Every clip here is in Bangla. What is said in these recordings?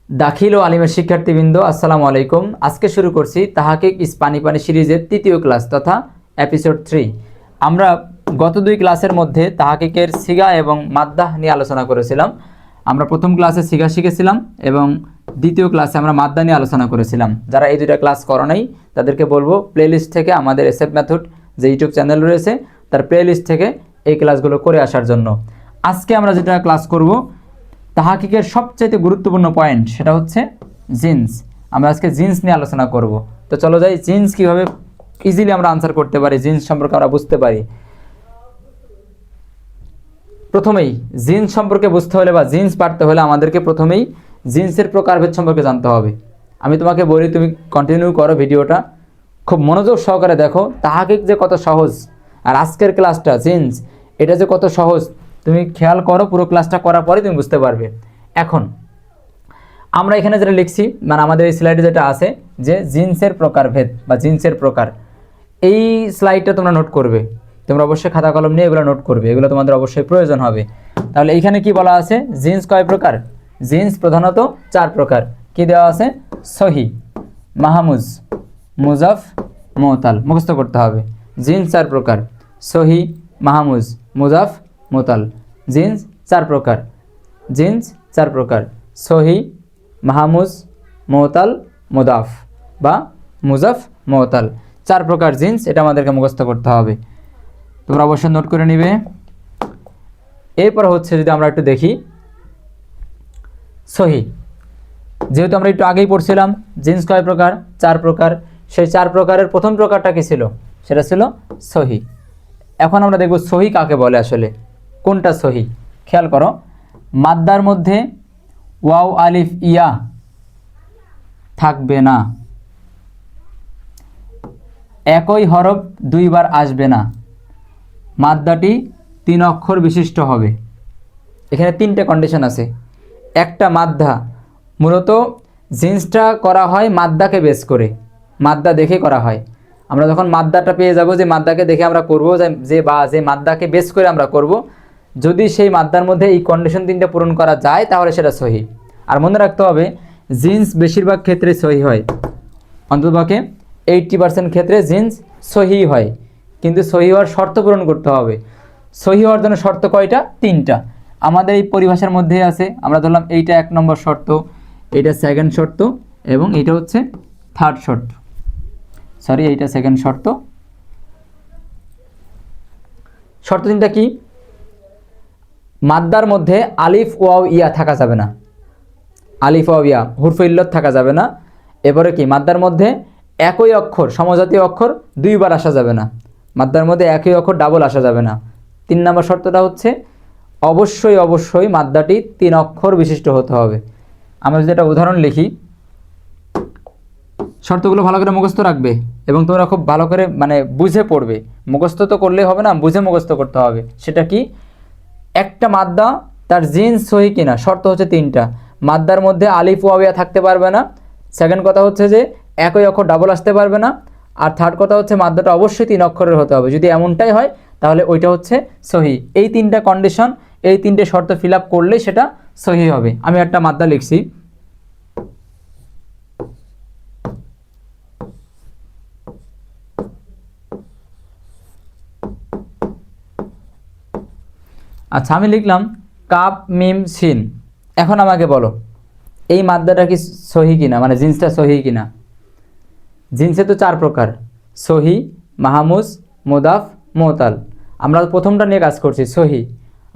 দাখিল ও আলিমের শিক্ষার্থীবৃন্দ আসসালামু আলাইকুম। আজকে শুরু করছি তাহাকিক ইস পানি পানি সিরিজের তৃতীয় ক্লাস তথা এপিসোড 3। আমরা গত দুই ক্লাসের মধ্যে তাহাকিকের সিগা এবং মাদ্দাহ নিয়ে আলোচনা করেছিলাম। আমরা প্রথম ক্লাসে সিগা শিখেছিলাম এবং দ্বিতীয় ক্লাসে আমরা মাদ্দাহ নিয়ে আলোচনা করেছিলাম। যারা এই দুইটা ক্লাস করো নাই তাদেরকে বলবো প্লেলিস্ট থেকে আমাদের এসএফ মেথড যে ইউটিউব চ্যানেল রয়েছে তার প্লেলিস্ট থেকে এই ক্লাসগুলো করে আসার জন্য। আজকে আমরা যেটা ক্লাস করব তাহাকিকের সবচেয়ে গুরুত্বপূর্ণ পয়েন্ট সেটা হচ্ছে জিন্স। আমরা আজকে জিন্স নিয়ে আলোচনা করব। তো চলো যাই, জিন্স কিভাবে ইজিলি আমরা আনসার করতে পারি, জিন্স সম্পর্কে আমরা বুঝতে পারি। প্রথমেই জিন্স সম্পর্কে বুঝতে হলে বা জিন্স পারতে হলে আমাদেরকে প্রথমেই জিন্সের প্রকারভেদ সম্পর্কে জানতে হবে। আমি তোমাকে বলি, তুমি কন্টিনিউ করো ভিডিওটা, খুব মনোযোগ সহকারে দেখো তাহাকিক যে কত সহজ আর আজকের ক্লাসটা জিন্স এটা যে কত সহজ তুমি খেয়াল করো। পুরো ক্লাসটা করার পরে তুমি বুঝতে পারবে। এখন আমরা এখানে যেটা লিখছি, মানে আমাদের এই স্লাইডে যেটা আছে যে জিন্সের প্রকারভেদ বা জিন্সের প্রকার, এই স্লাইডটা তোমরা নোট করবে। তোমরা অবশ্যই খাতা কলম নিয়ে এগুলো নোট করবে, এগুলো তোমাদের অবশ্যই প্রয়োজন হবে। তাহলে এইখানে কি বলা আছে, জিন্স কয় প্রকার? জিন্স প্রধানত 4 প্রকার। কি দেওয়া আছে? সহি, মাহমুজ, মুজাফ, মুতাল। মুখস্থ করতে হবে। জিন্স 4 প্রকার, সহি, মাহমুজ, মুজাফ, মুতাল। জিন্স 4 প্রকার, জিন্স 4 প্রকার, সহি, মাহমুজ, মুতাল, মুদাফ বা মুজাফ, মুতাল। 4 প্রকার জিন্স, এটা আমাদেরকে মুখস্থ করতে হবে। তোমরা অবশ্যই নোট করে নিবে। এরপর হচ্ছে যদি আমরা একটু দেখি সহি, যেহেতু আমরা একটু আগেই পড়ছিলাম জিন্স কয় প্রকার? 4 প্রকার। সেই 4 প্রকারের প্রথম প্রকারটা কি ছিল? সেটা ছিল সহি। এখন আমরা দেখব সহি কাকে বলে, আসলে কোনটা সহি। খেয়াল করো, মাদ্দার মধ্যে ওয়াও আলিফ ইয়া থাকবে না, একই হরফ 2 বার আসবে না, মাদ্দাটি 3 অক্ষর বিশিষ্ট হবে। এখানে 3টে কন্ডিশন আছে। একটা মাদ্দা, মূলত জিন্সটা করা হয় মাদ্দাকে বেস করে, মাদ্দা দেখে করা হয়। আমরা যখন মাদ্দাটা পেয়ে যাব, যে মাদ্দাকে দেখে আমরা করব, যে মাদ্দাকে বেস করে আমরা করব, যদি সেই মাদ্দার মধ্যে এই কন্ডিশন 3টে পূরণ করা যায় তাহলে সেটা সহি। আর মনে রাখতে হবে জিন্স বেশিরভাগ ক্ষেত্রে সহি হয়, অন্ততপক্ষে 80% ক্ষেত্রে জিন্স সহি হয়। কিন্তু সহি হওয়ার শর্ত পূরণ করতে হবে। সহি হওয়ার জন্য শর্ত কয়টা? 3টা। আমাদের এই পরিভাষার মধ্যেই আছে। আমরা ধরলাম এইটা 1 নম্বর শর্ত, এইটা 2nd শর্ত এবং এইটা হচ্ছে 3rd শর্ত। সরি, এইটা 2nd শর্ত। শর্ত 3টা কি? মাদ্দার মধ্যে আলিফ ওয়াও ইয়া থাকা যাবে না, আলিফ ওয়াও ইয়া হুরফে ইল্লত থাকা যাবে না। এবারে কি, মাদ্দার মধ্যে একই অক্ষর সমজাতীয় অক্ষর 2 বার আসা যাবে না, মাদ্দার মধ্যে একই অক্ষর ডাবল আসা যাবে না। 3 নম্বর শর্তটা হচ্ছে অবশ্যই মাদ্দাটি 3 অক্ষর বিশিষ্ট হতে হবে। আমরা যদি একটা উদাহরণ লিখি, শর্তগুলো ভালো করে মুখস্থ রাখবে এবং তোমরা খুব ভালো করে বুঝে পড়বে। মুখস্থ তো করলেই হবে না, বুঝে মুখস্থ করতে হবে। সেটা কি, একটা মাদ্দা তার জিন্স সহি কিনা, শর্ত হচ্ছে 3টা। মাদ্দার মধ্যে আলিফ ওয়াও ইয়া থাকতে পারবে না, 2nd কথা হচ্ছে যে একই অক্ষর ডাবল আসতে পারবে না, আর 3rd কথা হচ্ছে মাদ্দাটা অবশ্যই 3 অক্ষরের হতে হবে। যদি এমনটাই হয় তাহলে ওইটা হচ্ছে সহি। এই 3টা কন্ডিশন, এই 3টে শর্ত ফিল আপ করলেই সেটা সহি হবে। আমি একটা মাদ্দা লিখছি, আচ্ছা আমি লিখলাম কাপ মিম সিন। এখন আমাকে বলো এই মাদ্দাটা কি সহি কিনা, মানে জিন্সটা সহি কিনা। জিন্সে তো 4 প্রকার, সহি, মাহমুজ, মুদাফ, মুতাল। আমরা প্রথমটা নিয়ে কাজ করছি, সহি।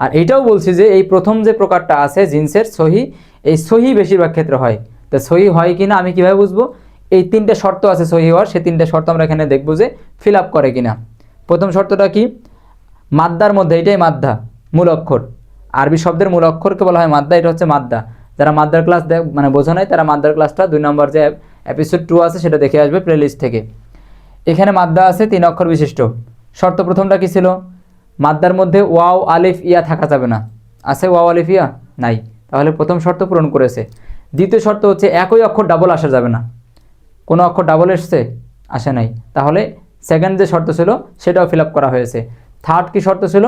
আর এইটাও বলছি যে এই প্রথম যে প্রকারটা আছে জিন্সের সহি, এই সহি বেশিরভাগ ক্ষেত্রে হয়। তো সহি হয় কিনা আমি কিভাবে বুঝবো? এই 3টে শর্ত আছে সহি হওয়ার, সেই 3টে শর্ত আমরা এখানে দেখবো যে ফিল আপ করে কিনা। প্রথম শর্তটা কি, মাদ্দার মধ্যে, এটাই মাদ্দা মূল অক্ষর, আরবি শব্দের মূল অক্ষরকে বলা হয় মাদ্দা, এটা হচ্ছে মাদ্দা। যারা মাদ্দার ক্লাস বোঝা নাই তারা মাদ্দার ক্লাসটা 2 নম্বর যে এপিসোড 2 আছে সেটা দেখে আসবে প্লেলিস্ট থেকে। এখানে মাদ্দা আছে 3 অক্ষর বিশিষ্ট। শর্ত প্রথমটা কি ছিল? মাদ্দার মধ্যে ওয়াও আলিফ ইয়া থাকা যাবে না। আছে ওয়াও আলিফ ইয়া? নাই, তাহলে প্রথম শর্ত পূরণ করেছে। দ্বিতীয় শর্ত হচ্ছে একই অক্ষর ডাবল আসা যাবে না। কোনো অক্ষর ডাবল এসছে? আসে নাই, তাহলে 2nd যে শর্ত ছিল সেটাও ফিল আপ করা হয়েছে। 3rd কি শর্ত ছিল?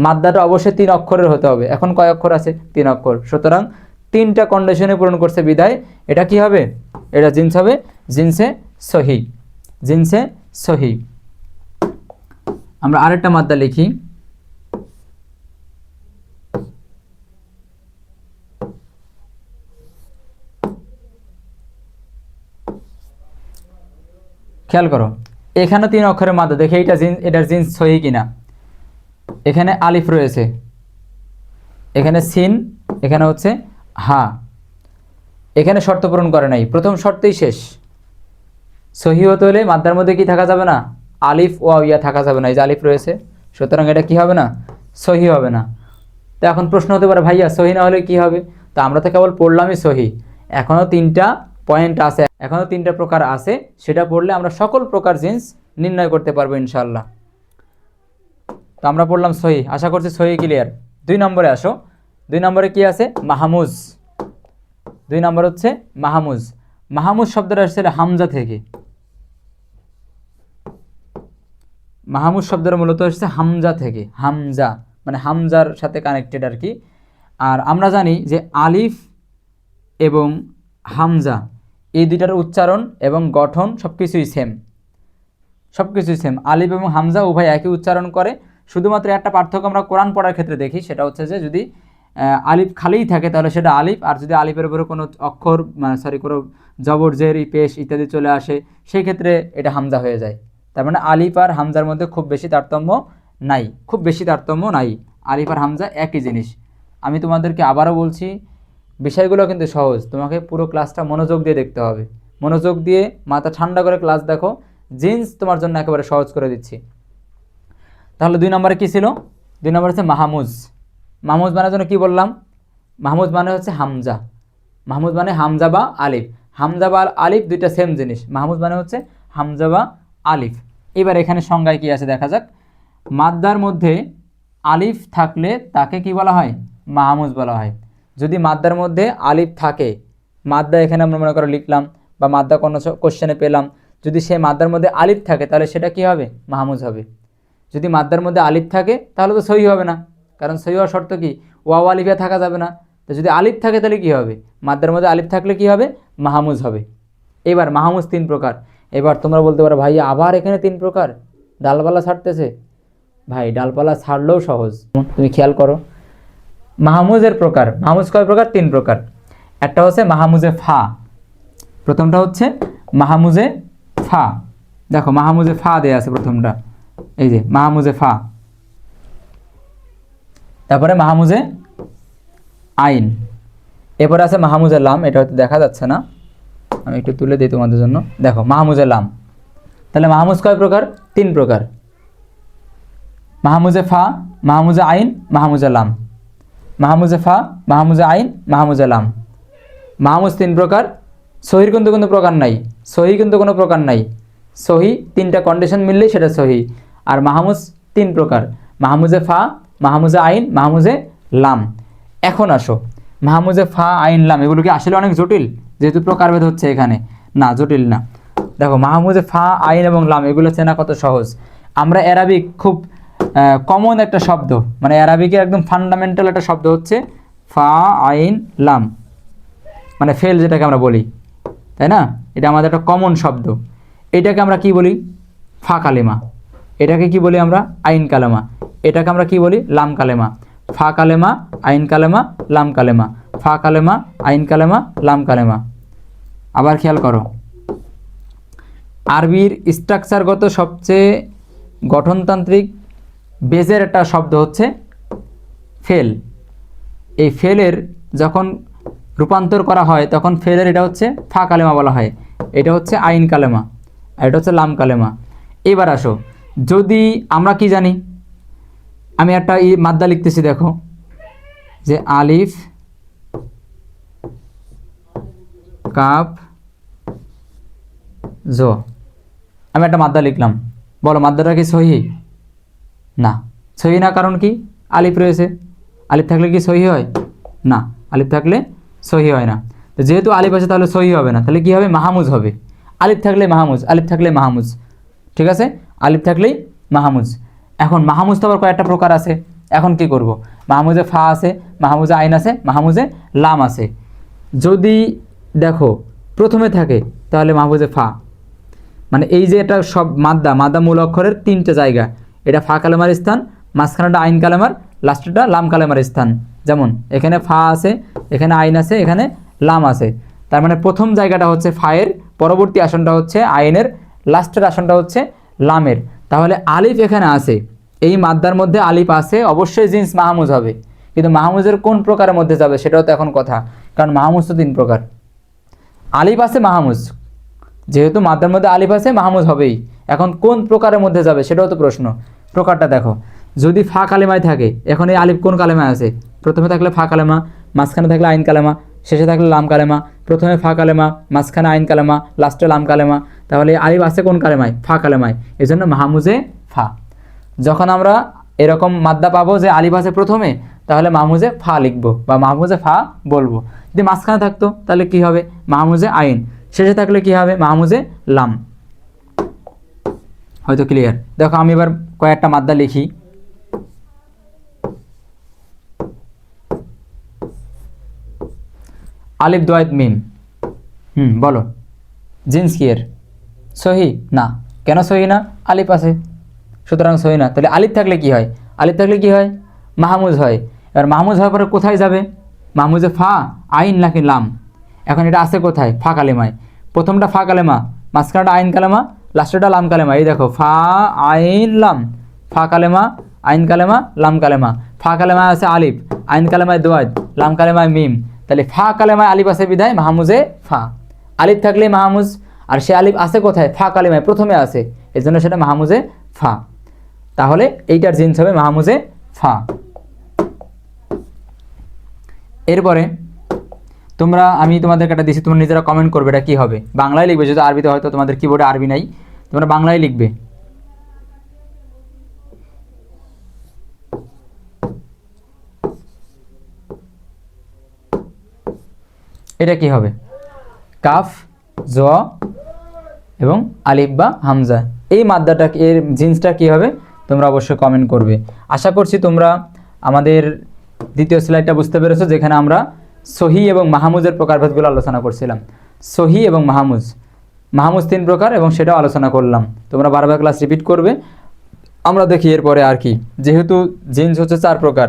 মাদ্দাটা অবশ্যই 3 অক্ষরের হতে হবে। এখন কয় অক্ষর আছে? 3 অক্ষর। সুতরাং তিনটা কন্ডিশনে পূরণ করছে বিদায় এটা কি হবে, এটা জিন্স হবে, জিন্সে সহি, জিন্সে সহি। আমরা আরেকটা মাদ্দা লিখি, খেয়াল করো এখানে 3 অক্ষরের মাদ্দা, দেখে এটার জিন্স সহি কিনা। এখানে আলিফ রয়েছে, এখানে সিন, এখানে হচ্ছে হা, এখানে শর্ত পূরণ করে নাই, প্রথম শর্তেই শেষ। সহি হতে হলে মাদ্দার মধ্যে কি থাকা যাবে না, আলিফ ওয়াও ইয়া থাকা যাবে না, এই যে আলিফ রয়েছে, সুতরাং এটা কি হবে না, সহি হবে না। তো এখন প্রশ্ন হতে পারে ভাইয়া সহি না হলে কি হবে, তো আমরা তো কেবল পড়লামই সহি, এখনও 3টা পয়েন্ট আছে, এখনও 3টা প্রকার আছে, সেটা পড়লে আমরা সকল প্রকার জিন্স নির্ণয় করতে পারবো ইনশাআল্লাহ। তো আমরা পড়লাম সহি, আশা করছি সহি ক্লিয়ার। 2 নম্বরে আসো, 2 নম্বরে কি আছে, মাহমুজ। 2 নম্বর হচ্ছে মাহমুজ। মাহমুজ শব্দটা আসছে হামজা থেকে, মাহমুজ শব্দটা মূলত আসছে হামজা থেকে, হামজা মানে হামজার সাথে কানেক্টেড আর কি। আর আমরা জানি যে আলিফ এবং হামজা এই দুইটার উচ্চারণ এবং গঠন সব কিছুই সেম, সব কিছুই সেম। আলিফ এবং হামজা উভয় একই উচ্চারণ করে, শুধুমাত্র একটা পার্থক্য আমরা কোরআন পড়ার ক্ষেত্রে দেখি, সেটা হচ্ছে যে যদি আলিফ খালিই থাকে তাহলে সেটা আলিফ, আর যদি আলিফের উপরে কোনো অক্ষর কোনো জবর জের পেশ ইত্যাদি চলে আসে সেই ক্ষেত্রে এটা হামজা হয়ে যায়। তার মানে আলিফ আর হামজার মধ্যে খুব বেশি তারতম্য নাই, খুব বেশি তারতম্য নাই, আলিফ আর হামজা একই জিনিস। আমি তোমাদেরকে আবারও বলছি, বিষয়গুলো কিন্তু সহজ, তোমাকে পুরো ক্লাসটা মনোযোগ দিয়ে দেখতে হবে, মনোযোগ দিয়ে মাথা ঠান্ডা করে ক্লাস দেখো, জিন্স তোমার জন্য একেবারে সহজ করে দিচ্ছি। তাহলে 2 নম্বরে কী ছিল, 2 নম্বর হচ্ছে মাহমুজ। মাহমুজ মানের জন্য কি বললাম, মাহমুজ মানে হচ্ছে হামজা, মাহমুজ মানে হামজা বা আলিফ, হামজা বা আলিফ দুইটা সেম জিনিস, মাহমুজ মানে হচ্ছে হামজা বা আলিফ। এবার এখানে সংজ্ঞায় কি আছে দেখা যাক। মাদ্দার মধ্যে আলিফ থাকলে তাকে কি বলা হয়, মাহমুজ বলা হয়। যদি মাদ্দার মধ্যে আলিফ থাকে, মাদ্দা এখানে আমরা মনে করো লিখলাম বা মাদ্দা কোনো কোশ্চেনে পেলাম, যদি সে মাদ্দার মধ্যে আলিফ থাকে তাহলে সেটা কি হবে, মাহমুজ হবে। যদি মাদ্দার মধ্যে আলিফ থাকে তাহলে তো সহি হবে না, কারণ সহি হওয়ার শর্ত কি, ওয়াও আলিফে থাকা যাবে না। তো যদি আলিফ থাকে তাহলে কি হবে, মাদ্দার মধ্যে আলিফ থাকলে কি হবে, মাহমুজ হবে। এবার মাহমুজ 3 প্রকার। এবার তোমরা বলতে পারো ভাই আবার এখানে 3 প্রকার, ডালপালা ছাড়তেছে। ভাই ডালপালা ছাড়লেও সহজ, তুমি খেয়াল করো মাহমুজের প্রকার, মাহমুজ কয় প্রকার, 3 প্রকার। একটা হচ্ছে মাহমুজে ফা, প্রথমটা হচ্ছে মাহমুজে ফা, দেখো মাহমুজে ফা দেয়া আছে প্রথমটা, এই যে মাহমুজে ফা। তারপরে মাহমুজে আইন, এরপরে আছে মাহমুজে লাম, এটা হয়তো দেখা যাচ্ছে না, আমি একটু তুলে দিই তোমাদের জন্য, দেখো মাহমুজে লাম। তাহলে মাহমুজ কয় প্রকার, 3 প্রকার, মাহমুজে ফা, মাহমুজে আইন, মাহমুজে লাম। মাহমুজে ফা, মাহমুজে আইন, মাহমুজে লাম। মাহমুজ 3 প্রকার, সহির কিন্তু কোনো প্রকার নাই, সহি কিন্তু কোনো প্রকার নাই, সহি 3টা কন্ডিশন মিললেই সেটা সহি। আর মাহমুজ 3 প্রকার, মাহমুজে ফা, মাহমুজে আইন, মাহমুজে লাম। এখন আসো মাহমুজে ফা, আইন, লাম এগুলো কি আসলে অনেক জটিল, যেহেতু প্রকারভেদ হচ্ছে এখানে, না জটিল না। দেখো মাহমুজে ফা, আইন এবং লাম এগুলো চেনা কত সহজ। আমরা অ্যারাবিক খুব কমন একটা শব্দ, মানে অ্যারাবিকের একদম ফান্ডামেন্টাল একটা শব্দ হচ্ছে ফা, আইন, লাম, মানে ফেল যেটাকে আমরা বলি, তাই না, এটা আমাদের একটা কমন শব্দ। এটাকে আমরা কি বলি, ফা কালেমা, এটাকে কি বলি আমরা, আইন কালেমা, এটাকে আমরা কি বলি, লাম কালেমা। ফা কালেমা, আইন কালেমা, লাম কালেমা, ফা কালেমা, আইন কালেমা, লাম কালেমা। আবার খেয়াল করো, আরবির স্ট্রাকচারগত সবচেয়ে গঠনতান্ত্রিক বেজের একটা শব্দ হচ্ছে ফেল। এই ফেলের যখন রূপান্তর করা হয় তখন ফেলের এটা হচ্ছে ফা কালেমা বলা হয়, এটা হচ্ছে আইন কালেমা, আর এটা হচ্ছে লাম কালেমা। এবার আসো, যদি আমরা কি জানি, আমি একটা মাদ্দা লিখতেছি, দেখো যে আলিফ কাপ জ, আমি একটা মাদ্দা লিখলাম, বলো মাদ্দাটা কি সহি, না সহি না, কারণ কি আলিফ রয়েছে, আলিফ থাকলে কি সহি হয়, না আলিফ থাকলে সহি হয় না। তো যেহেতু আলিফ আছে তাহলে সহি হবে না, তাহলে কি হবে, মাহমুজ হবে। আলিফ থাকলে মাহমুজ, আলিফ থাকলে মাহমুজ, ঠিক আছে, আলিফ থাকলেই মাহমুজ। এখন মাহমুজ তো আবার কয়েকটা প্রকার আছে, এখন কি করব, মাহমুজে ফা আছে, মাহমুজে আইন আছে, মাহমুজে লাম আছে। যদি দেখো প্রথমে থাকে তাহলে মাহফুজে ফা, মানে এই যে এটা সব মাদ্দা মূল অক্ষরের তিনটে জায়গা, এটা ফা কালেমার স্থান, মাঝখানেটা আইন কালেমার, লাস্টেরটা লাম কালেমার স্থান। যেমন এখানে ফা আছে, এখানে আইন আছে, এখানে লাম আছে, তার মানে প্রথম জায়গাটা হচ্ছে ফায়ের, পরবর্তী আসনটা হচ্ছে আইনের, লাস্টের আসনটা হচ্ছে লামের। তাহলে আলিফ এখানে আছে, এই মাদ্দার মধ্যে আলিফ আছে, অবশ্যই জিন্স মাহমুজ হবে। কিন্তু মাহমুজের কোন প্রকারের মধ্যে যাবে সেটাও তো এখন কথা, কারণ মাহমুজ তো 3 প্রকার। আলিফ আছে মাহমুজ, যেহেতু মাদ্দার মধ্যে আলিফ আছে মাহমুজ হবেই, এখন কোন প্রকারের মধ্যে যাবে সেটাও তো প্রশ্ন। প্রকারটা দেখো, যদি ফা কালেমায় থাকে, এখন এই আলিফ কোন কালেমায় আছে? প্রথমে থাকলে ফা কালেমা, মাঝখানে থাকলে আইন কালেমা, শেষে থাকলে লাম কালেমা। প্রথমে ফা কালেমা, মাঝখানে আইন কালেমা, লাস্টে লাম কালেমা, তাহলে এই আলিফ আছে কোন কালেমায়? ফা কালেমায়, এই জন্য মাহমুজে ফা। যখন আমরা এরকম মাদ্দা পাবো যে আলিফ আছে প্রথমে, তাহলে মাহমুজে ফা লিখবো বা মাহমুজে ফা বলবো। যদি মাঝখানে থাকতো তাহলে কি হবে? মাহমুজে আইন। শেষে থাকলে কি হবে? মাহমুজে লাম। হয়তো ক্লিয়ার? দেখো আমি এবার কয়েকটা মাদ্দা লিখি। আলিফ দোয়াইত মিম, বলো জিন্স কি এর? সহি না। কেন সহি না? আলিফ আছে, সুতরাং সহি না। তাহলে আলিফ থাকলে কি হয়? আলিফ থাকলে কি হয়? মাহমুজ হয়। এবার মাহমুজ হওয়ার পরে কোথায় যাবে? মাহমুজে ফা, আইন নাকি লাম? এখন এটা আছে কোথায়? ফা কালেমায়। প্রথমটা ফা কালেমা, মাঝখানটা আইন কালেমা, লাস্টেরটা লাম কালেমা। এই দেখো ফা আইন লাম, ফা কালেমা, আইন কালেমা, লাম কালেমা। ফা কালেমায় আছে আলিফ, আইন কালেমায় দোয়াত, লাম কালেমায় মিম। তাহলে ফা কালেমায় আলিফ আছে বিধায় মাহমুজে ফা। আলিফ থাকলে মাহমুজ, আর সে আলিফ আছে কোথায়? ফা কালেমায় প্রথমে আছে, এই জন্য সেটা মাহমুজে ফা। তাহলে এইটার জিন্স হবে মাহমুজে ফা। এরপরে আমি তোমাদেরকে একটা দিচ্ছি, তোমরা নিজেরা কমেন্ট করবে এটা কী হবে। বাংলায় লিখবে, যদি আরবিতে হয়তো তোমাদের কিবোর্ডে আরবি নাই, তোমরা বাংলায় লিখবে। এটা কি হবে? কাফ, জ এবং আলিফ বা হামজা, এই মাদ্দাটা এর জিন্সটা কি হবে তোমরা অবশ্যই কমেন্ট করবে। আশা করছি তোমরা আমাদের দ্বিতীয় স্লাইডটা বুঝতে পেরেছো, যেখানে আমরা সহি এবং মাহমুজের প্রকারভেদগুলো আলোচনা করছিলাম। সহি এবং মাহমুজ 3 প্রকার এবং সেটাও আলোচনা করলাম। তোমরা বারবার ক্লাস রিপিট করবে। আমরা দেখি এরপরে আর কি, যেহেতু জিন্স হচ্ছে 4 প্রকার,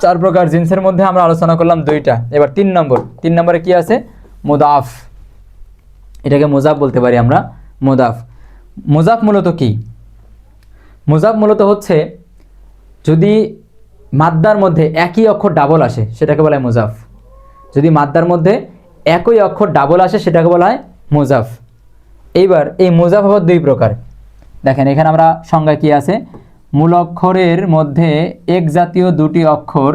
চার প্রকার জিন্সের মধ্যে আমরা আলোচনা করলাম 2টা। এবার 3 নম্বরে কি আছে? মুদাফ। এটাকে মুজাফ বলতে পারি আমরা, মুদাফ। মুজাফ মূলত কি? মুজাফ মূলত হচ্ছে যদি মাদ্দার মধ্যে একই অক্ষর ডাবল আসে সেটাকে বলা হয় মুজাফ। যদি মাদ্দার মধ্যে একই অক্ষর ডাবল আসে সেটাকে বলা হয় মুজাফ। এইবার এই মুজাফ হওয়ার 2 প্রকার। দেখেন এখানে আমরা সংজ্ঞা কি আছে? মূল অক্ষরের মধ্যে এক জাতীয় 2টি অক্ষর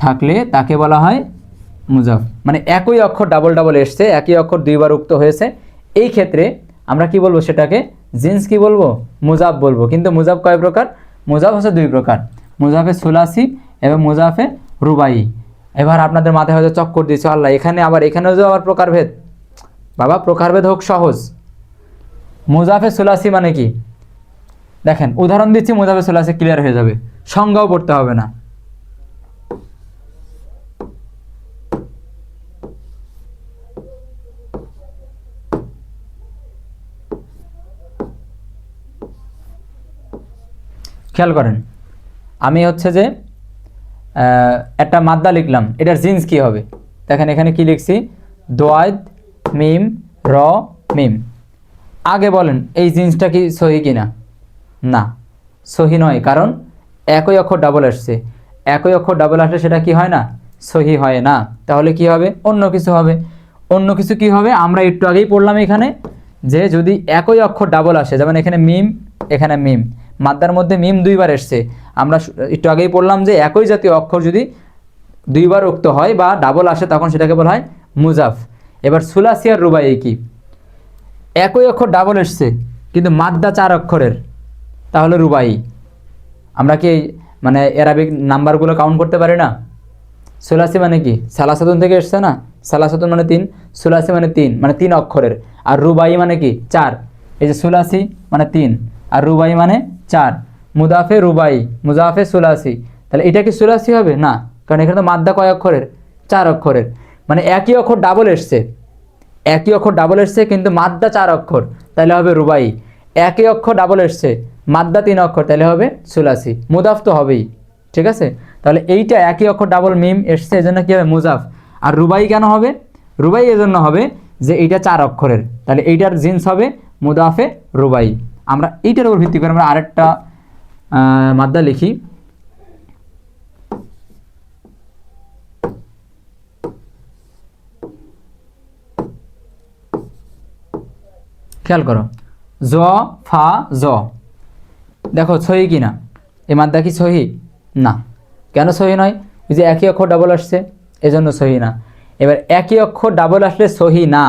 থাকলে তাকে বলা হয় মুজাফ। মানে একই অক্ষর ডাবল এসছে, একই অক্ষর 2বার উক্ত হয়েছে, এই ক্ষেত্রে আমরা কি বলবো? সেটাকে জিন্স কি বলবো? মুজাফ বলবো। কিন্তু মুজাফ কয় প্রকার? মুজাফ হচ্ছে 2 প্রকার, মুজাফে সুলাসি এবং মুজাফে রুবাই। এবার আপনাদের মাথায় হয়তো চক্কর দিয়েছে, আল্লাহ এখানেও যে আবার প্রকারভেদ। বাবা প্রকারভেদ হোক সহজ। মুজাফে সুলাসি মানে কি? দেখেন উদাহরণ দিচ্ছি, মুজাফে সুলাসি ক্লিয়ার হয়ে যাবে, সংজ্ঞাও পড়তে হবে না। খেয়াল করেন, আমি হচ্ছে যে একটা মাদ্দা লিখলাম, এটার জিন্স কি হবে? দেখেন এখানে কি লিখছি? দোয়াদ মিম র মিম। আগে বলেন এই জিন্সটা কি সহি কিনা? না, সহি নয়, কারণ একই অক্ষর ডাবল আসছে। একই অক্ষর ডাবল আসলে সেটা কি হয় না? সহি হয় না। তাহলে কি হবে? অন্য কিছু হবে। অন্য কিছু কি হবে? আমরা একটু আগেই পড়লাম এখানে যে যদি একই অক্ষর ডাবল আসে, যেমন এখানে মিম, এখানে মিম, মাদ্দার মধ্যে মিম 2বার এসছে, আমরা একটু আগেই পড়লাম যে একই জাতীয় অক্ষর যদি 2বার উক্ত হয় বা ডাবল আসে তখন সেটাকে বলা হয় মুজাফ। এবার সুলাসি আর রুবাই কি? একই অক্ষর ডাবল এসছে কিন্তু মাদ্দা 4 অক্ষরের, তাহলে রুবাই। আমরা কি মানে অ্যারাবিক নাম্বারগুলো কাউন্ট করতে পারি না? সুলাসি মানে কি? সালাসাতুন থেকে এসছে না? সালাসাতুন মানে 3, সুলাসি মানে 3, মানে 3 অক্ষরের। আর রুবাই মানে কি? 4। এই যে সুলাসি মানে 3 আর রুবাই মানে 4, মুদাফে রুবাই, মুজাফে সুলাসি। তাহলে এটা কি সুলাসি হবে না? কারণ এখানে তো মাদ্দা কয় অক্ষরের? 4 অক্ষরের, মানে একই অক্ষর ডাবল এসছে কিন্তু মাদ্দা 4 অক্ষর, তাহলে হবে রুবাই। একই অক্ষর ডাবল এসছে, মাদ্দা 3 অক্ষর, তাহলে হবে সুলাসি। মুদাফ তো হবেই, ঠিক আছে। তাহলে এইটা একই অক্ষর ডাবল মিম এসছে, এজন্য কি হবে মুজাফ। আর রুবাই কেন হবে? রুবাই এজন্য হবে যে এইটা 4 অক্ষরের, তাহলে এইটার জিন্স হবে মুদাফে রুবাই। আমরা এইটার উপর ভিত্তি করে আমরা আরেকটা মাদ্দা লিখি। খেয়াল করো, জ ফা জ, দেখো সহি কিনা? এই মাদ্দা কি সহি? না। কেন সহি নয়? ওই যে একই অক্ষর ডাবল আসছে, এজন্য সহি না। এবার একই অক্ষর ডাবল আসলে সহি না,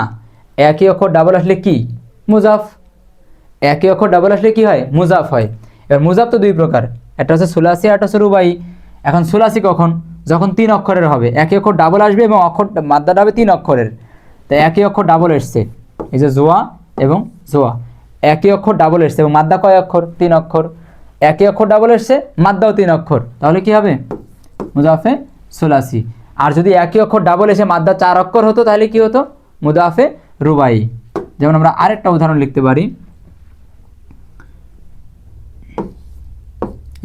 একই অক্ষর ডাবল আসলে কি? মুজাফ। একই অক্ষর ডাবল আসলে কি হয়? মুজাফ হয়। এবার মুজাফ তো দুই প্রকার, একটা হচ্ছে সুলাসি, একটা হচ্ছে রুবাই। এখন সুলাসি কখন? যখন 3 অক্ষরের হবে, একই অক্ষর ডাবল আসবে এবং মাদ্দাটা হবে 3 অক্ষরের। তাই একই অক্ষর ডাবল এসছে, এই যে জোয়া এবং জোয়া, একই অক্ষর ডাবল এসছে এবং মাদ্দা কয় অক্ষর? 3 অক্ষর। একই অক্ষর ডাবল এসছে, মাদ্দাও 3 অক্ষর, তাহলে কি হবে? মুদাফে সুলাসি। আর যদি একই অক্ষর ডাবল এসে মাদ্দা 4 অক্ষর হতো, তাহলে কি হতো? মুদাফে রুবাই। যেমন আমরা আরেকটা উদাহরণ লিখতে পারি,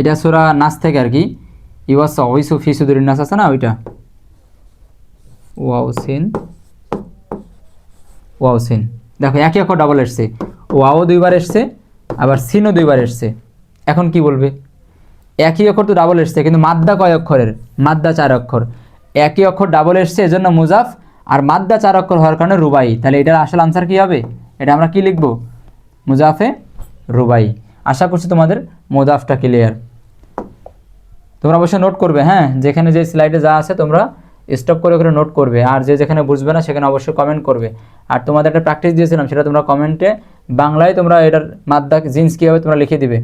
এটা সূরা নাস থেকে আর কি, ইওয়াসা ওয়াইসু ফি সুদুরিন নাস আছে না, ওইটা ওয়াও সিন। দেখো একই অক্ষর ডাবল এসছে, ওয়াও 2বার এসছে, আবার সিনও 2বার এসছে। এখন কি বলবে? একই অক্ষর তো ডাবল এসছে, কিন্তু মাদ্দা কয় অক্ষরের? মাদ্দা 4 অক্ষর। একই অক্ষর ডাবল এসছে এজন্য মুজাফ, আর মাদ্দা 4 অক্ষর হওয়ার কারণে রুবাই। তাহলে এটার আসল আনসার কি হবে? এটা আমরা কি লিখব? মুজাফে রুবাই। আশা করছি তোমাদের মুজাফটা ক্লিয়ার। তোমরা অবশ্যই নোট করবে, হ্যাঁ, যেখানে যে স্লাইডে যা আছে তোমরা স্টপ করে করে নোট করবে, আর যেখানে বুঝবে না সেখানে অবশ্যই কমেন্ট করবে। আর তোমাদের একটা প্র্যাকটিস দিয়েছিলাম, সেটা তোমরা কমেন্টে বাংলায় তোমরা এটার মাদ্দা জিন্স কীভাবে তোমরা লিখে দিবে।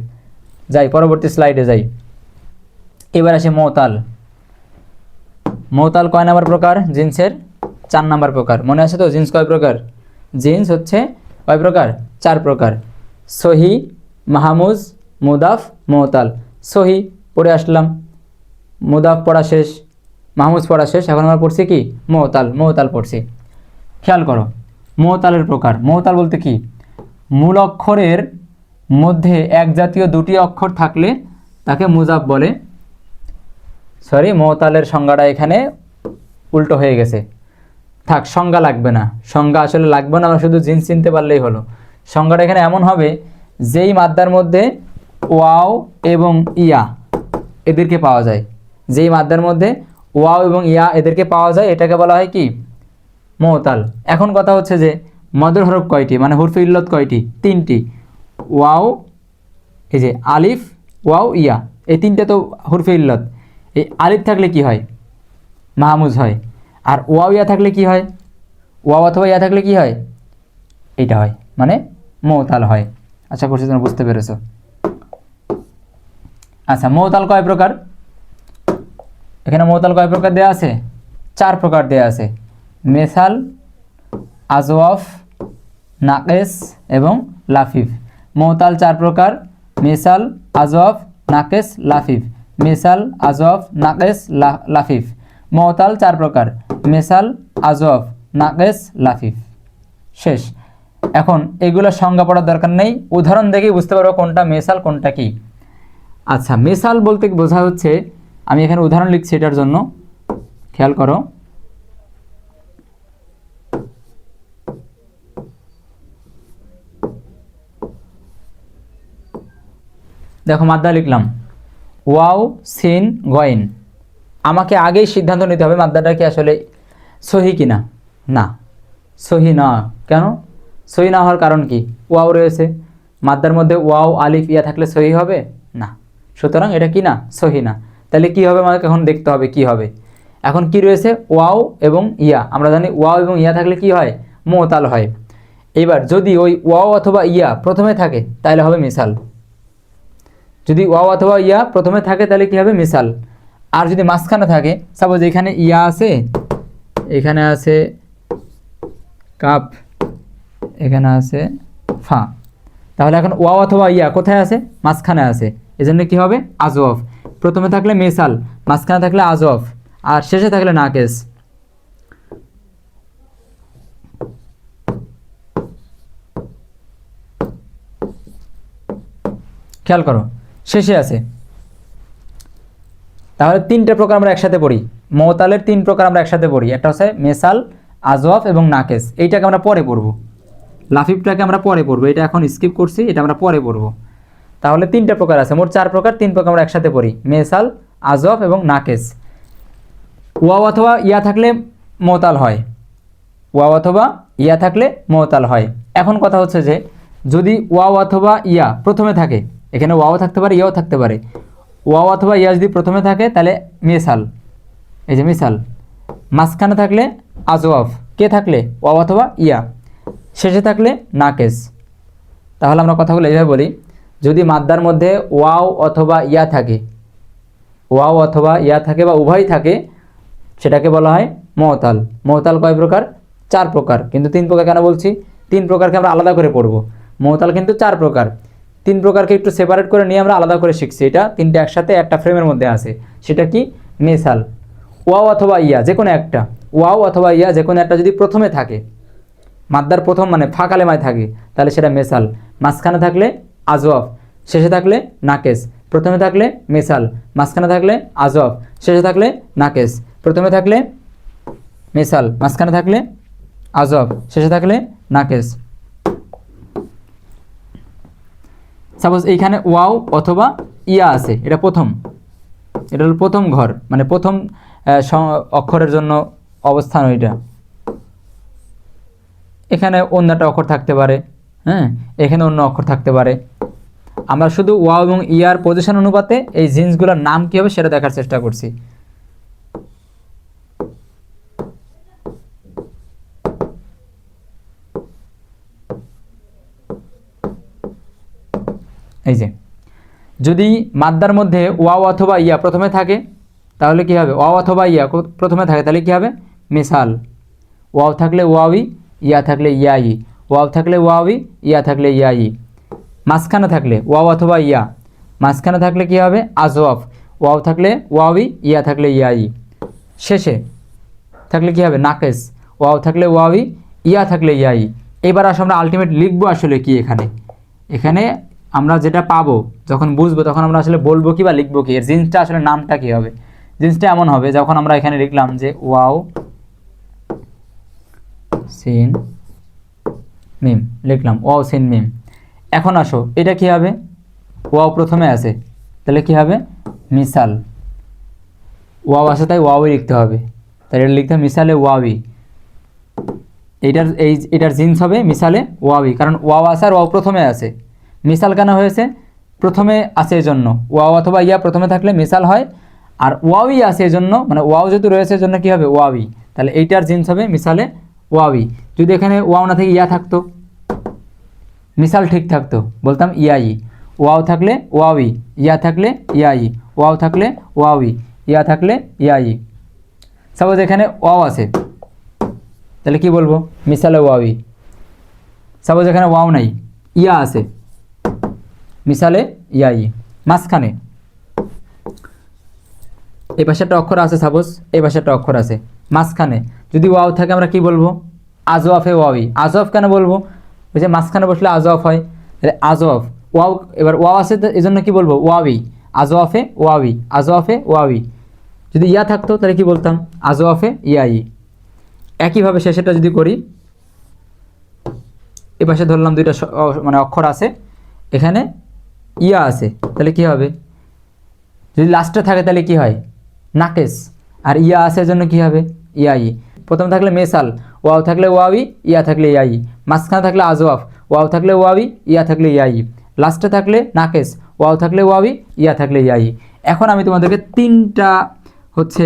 যাই পরবর্তী স্লাইডে যাই। এবার আসে মৌতাল। মৌতাল কয় নাম্বার প্রকার? জিন্সের 4 নাম্বার প্রকার। মনে আছে তো জিন্স কয় প্রকার? জিন্স হচ্ছে কয় প্রকার? 4 প্রকার। সহি, মাহমুজ, মুদাফ, মৌতাল। সহি পড়ে আসলাম, মুদাফ পড়া শেষ, মাহমুজ পড়া শেষ, এখন আমরা পড়ছি কি? মৌতাল পড়ছি। খেয়াল করো মৌতালের প্রকার। মৌতাল বলতে কি? মূল অক্ষরের মধ্যে এক জাতীয় 2টি অক্ষর থাকলে তাকে মুজাফ বলে। সরি, মৌতালের সংজ্ঞাটা এখানে উল্টো হয়ে গেছে, থাক, সংজ্ঞা লাগবে না, সংজ্ঞা আসলে লাগবে না, আমরা শুধু জিন্স চিনতে পারলেই হলো। সংজ্ঞাটা এখানে এমন হবে, যেই মাদ্দার মধ্যে ওয়াও এবং ইয়া এদেরকে পাওয়া যায়, যেই মাদ্দার মধ্যে ওয়াও এবং ইয়া এদেরকে পাওয়া যায়, এটাকে বলা হয় কি? মৌতাল। এখন কথা হচ্ছে যে মদের হরফ কয়টি, মানে হুরফে ইল্লত কয়টি? 3টি। ওয়াও, এই যে আলিফ, ওয়াও, ইয়া, এই 3টে তো হুরফে ইল্লত। এই আলিফ থাকলে কি হয়? মাহমুজ হয়। আর ওয়াও ইয়া থাকলে কি হয়? ওয়াও অথবা ইয়া থাকলে কি হয়? এইটা হয়, মানে মৌতাল হয়। আশা করছি তোমরা বুঝতে পেরেছো। আচ্ছা, মৌতাল কয় প্রকার? এখানে মৌতাল কয় প্রকার দেয়া আছে? 4 প্রকার দেয়া আছে। মেসাল, আজওয়াফ, নাকেস এবং লাফিফ। মৌতাল 4 প্রকার: মেসাল, আজওয়াফ, নাকেস, লাফিফ। মেসাল, আজওয়াফ, নাকেস, লাফিফ। মৌতাল 4 প্রকার: মেসাল, আজওয়াফ, নাকেস, লাফিফ। শেষ। এখন এগুলো সংজ্ঞা পড়ার দরকার নেই, উদাহরণ দেখেই বুঝতে পারবো কোনটা মেসাল কোনটা কি। আচ্ছা, মেসাল বলতে বোঝা হচ্ছে, আমি এখানে উদাহরণ লিখছি এটার জন্য, খেয়াল করো। দেখো মাদ্দা লিখলাম ওয়াও সিন গয়েন। আমাকে আগেই সিদ্ধান্ত নিতে হবে মাদ্দাটা কি আসলে সহি কিনা। না, সহি না। কেন সহি না হওয়ার কারণ কি? ওয়াও রয়েছে, মাদ্দার মধ্যে ওয়াও আলিফ ইয়া থাকলে সহি হবে না, সুতরাং এটা কি না? সহি না। তাহলে কি হবে? আমাকে এখন দেখতে হবে কি হবে। এখন কি রয়েছে? ওয়াও এবং ইয়া। আমরা জানি ওয়াও এবং ইয়া থাকলে কি হয়? মুতাল হয়। এবার যদি ওই ওয়াও অথবা ইয়া প্রথমে থাকে তাহলে হবে মিসাল। যদি ওয়াও অথবা ইয়া প্রথমে থাকে তাহলে কি হবে? মিসাল। আর যদি মাঝখানে থাকে, সাপোজ এখানে ইয়া আছে, এখানে আছে কাপ, এখানে আছে ফা, তাহলে এখন ওয়াও অথবা ইয়া কোথায় আছে? মাঝখানে আছে, এজন্য কি হবে? আজওয়াফ। প্রথমে থাকলে মিসাল, মাঝখানে থাকলে আজওয়াফ, আর শেষে থাকলে নাকেস। খেয়াল করো, শেষে আছে। তাহলে তিনটে প্রকার আমরা একসাথে পড়ি, মওতালের তিন প্রকার আমরা একসাথে পড়ি। একটা হচ্ছে মেসাল, আজওয়াফ এবং নাকেস। এইটাকে আমরা পরে পড়ব, লাফিফটাকে আমরা পরে পড়বো, এটা এখন স্কিপ করছি, এটা আমরা পরে পড়ব। তাহলে তিনটা প্রকার আছে, মোট 4 প্রকার, 3 প্রকার আমরা একসাথে পড়ি, মেসাল, আজওয়াফ এবং নাকেস। ওয়াও অথবা ইয়া থাকলে মওতাল হয়, ওয়াও অথবা ইয়া থাকলে মওতাল হয়। এখন কথা হচ্ছে যে যদি ওয়াও অথবা ইয়া প্রথমে থাকে, এখানে ওয়াও থাকতে পারে, ইয়াও থাকতে পারে, ওয়াও অথবা ইয়া যদি প্রথমে থাকে তাহলে মেসাল, এই যে মিসাল। মাঝখানে থাকলে আজওয়াফ, কে থাকলে ওয়াও অথবা ইয়া, শেষে থাকলে নাকেস। তাহলে আমরা কথাগুলো এইভাবে বলি, যদি মাদ্দার মধ্যে ওয়াও অথবা ইয়া থাকে, ওয়াও অথবা ইয়া থাকে বা উভয় থাকে, সেটাকে বলা হয় মওতাল। মওতাল কয় প্রকার? 4 প্রকার। কিন্তু 3 প্রকার কেন বলছি? 3 প্রকারকে আমরা আলাদা করে পড়ব। মওতাল কিন্তু 4 প্রকার, 3 প্রকারকে একটু সেপারেট করে নিয়ে আমরা আলাদা করে শিখছি। এটা তিনটে একসাথে একটা ফ্রেমের মধ্যে আছে। সেটা কি? মেসাল। ওয়াও অথবা ইয়া যে কোনো একটা, ওয়াও অথবা ইয়া যে কোনো একটা যদি প্রথমে থাকে, মাদ্দার প্রথম মানে ফাঁকালেমায় থাকে, তাহলে সেটা মেসাল। মাঝখানে থাকলে আজওয়াফ, শেষে থাকলে নাকেস। প্রথমে থাকলে মেসাল, মাঝখানে থাকলে আজওয়াফ, শেষে থাকলে নাকেস। প্রথমে থাকলে মেসাল, মাঝখানে থাকলে আজওয়াফ, শেষে থাকলে নাকেস। সাপোজ এইখানে ওয়াও অথবা ইয়া আছে, এটা প্রথম, এটা হলো প্রথম ঘর, মানে প্রথম অক্ষরের জন্য অবস্থান ওইটা। এখানে অন্য একটা অক্ষর থাকতে পারে, হ্যাঁ, এখানে অন্য অক্ষর থাকতে পারে। আমরা শুধু ওয়াও এবং ইয়ার পজিশন অনুপাতে এই জিন্সগুলোর নাম কী হবে সেটা দেখার চেষ্টা করছি। এই যে যদি মাদ্দার মধ্যে ওয়াও অথবা ইয়া প্রথমে থাকে তাহলে কি হবে? ওয়াও অথবা ইয়া প্রথমে থাকে তাহলে কি হবে? মিসাল। ওয়াও থাকলে ওয়াওই, ইয়া থাকলে ইয়াই, ওয়াও থাকলে ওয়াওই, ইয়া থাকলে ইয়াই। মাঝখানে থাকলে ওয়াও অথবা ইয়া, মাঝখানে থাকলে কি হবে? আজওয়াফ। ওয়াও থাকলে ওয়াওই, ইয়া থাকলে ইয়াই। শেষে থাকলে কি হবে? নাকেস। ওয়াও থাকলে ওয়াওই, ইয়া থাকলে ইয়াই। এবার আসলে আমরা আলটিমেট লিখবো আসলে কি এখানে, এখানে আমরা যেটা পাবো যখন বুঝবো তখন আমরা আসলে বলবো কি বা লিখবো কি, এর জিন্সটা আসলে নামটা কি হবে। জিন্সটা এমন হবে যখন আমরা এখানে লিখলাম যে ওয়াও সিন মিম, লিখলাম ওয়াও সিন মিম। এখন আসো এটা কি হবে? ওয়াও প্রথমে আছে তাহলে কি হবে? মিসাল। ওয়াও আসে তাই ওয়াওই লিখতে হবে, তাই এটা লিখতে হবে মিসালে ওয়াওই। এটার জিন্স হবে মিসালে ওয়াওই, কারণ ওয়াও আছে আর ওয়াও প্রথমে আছে। মিসাল কেন হয়েছে? প্রথমে আছে এজন্য, ওয়াও অথবা ইয়া প্রথমে থাকলে মিসাল হয়, আর ওয়াওই আছে এজন্য, মানে ওয়াও যেহেতু রয়েছে এজন্য কী হবে? ওয়াওই। তাহলে এইটার জিন্স হবে মিসালে ওয়াওই। যদি এখানে ওয়াও না থেকে ইয়া থাকতো, মিসাল ঠিক থাকতো, বলতাম ইয়াই। ওয়াও থাকলে ওয়াওই, ইয়া থাকলে ইয়াই, ওয়াও থাকলে ওয়াওই, ইয়া থাকলে ইয়াই। সাপোজ এখানে ওয়াও আছে তাহলে কি বলবো? মিসালে ওয়াওই। সাপোজ এখানে ওয়াও নাই, ইয়া আছে, মিসালে ইয়াই। মাঝখানে এই পাশে একটা অক্ষর আছে, সাপোজ এই পাশে একটা অক্ষর আছে, মাঝখানে যদি ওয়াও থাকে আমরা কি বলবো? আজওয়াফে ওয়াওই। আজওয়াফ কেন বলবো? ওই যে মাঝখানে বসলে আজওয়াফ হয়, তাহলে আজওয়াফ। ওয়াও, এবার ওয়াও আছে এই জন্য কী বলবো? ওয়াওই। আজওয়াফে ওয়াওই, আজওয়াফে ওয়াওই। যদি ইয়া থাকতো তাহলে কি বলতাম? আজওয়াফে ইয়াই। একইভাবে শেষেটা যদি করি, এ পাশে ধরলাম দুইটা মানে অক্ষর আছে, এখানে ইয়া আছে তাহলে কি হবে? যদি লাস্টে থাকে তাহলে কি হয়? নাকেস। আর ইয়া আছে জন্য কি হবে? ইয়াই। প্রথমে থাকলে মেসাল, ওয়াও থাকলে ওয়াওই, ইয়া থাকলে ইয়াই। মাঝখানে থাকলে আজওয়াফ, ওয়াও থাকলে ওয়াওই, ইয়া থাকলে ইয়াই। লাস্টে থাকলে নাকেস, ওয়াও থাকলে ওয়াওই, ইয়া থাকলে ইয়াই। এখন আমি তোমাদেরকে 3টা হচ্ছে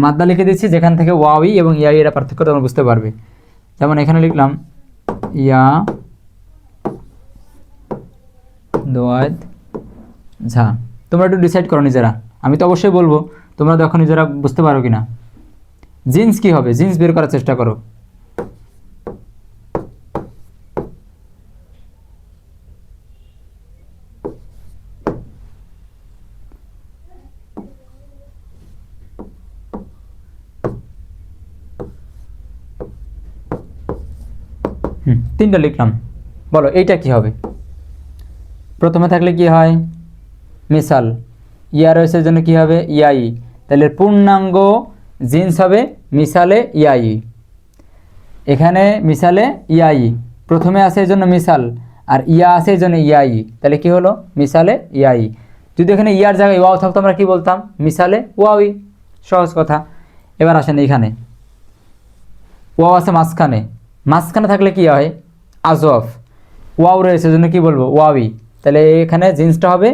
মাদ্দা লিখে দিচ্ছি যেখান থেকে ওয়াওই এবং ইয়াই এরা পার্থক্য তোমরা বুঝতে পারবে। যেমন এখানে লিখলাম ইয়া দোয়াদ ঝা। তোমরা একটু ডিসাইড করো নিজেরা, আমি তো অবশ্যই বলবো, তোমরা দেখো নিজেরা বুঝতে পারো কিনা। জিন্স কি হবে? জিন্স বের করার চেষ্টা করো। তিনটা লিখলাম, বলো এইটা কি হবে? প্রথমে থাকলে কি হয় মিসাল, ইয়া রয়েছে এর জন্য কি হবে ইয়াই, তাহলে পূর্ণাঙ্গ জিন্স হবে মিসালে ইয়াই। এখানে মিসালে ইয়াই প্রথমে আসে এর জন্য মিসাল, আর ইয়া আসে এর জন্য ইয়াই, তাহলে কি হলো মিসালে ইয়াই। যদি এখানে ইয়ার জায়গায় ওয়াও থাকতো আমরা কি বলতাম মিসালে ওয়াওই, সহজ কথা। এবার আসেন এইখানে ওয়াও আছে মাঝখানে, মাঝখানে থাকলে কি হয় আজওয়াফ, ওয়াও রয়েছে জন্য কি বলবো ওয়াওই, তাহলে এখানে জিন্সটা হবে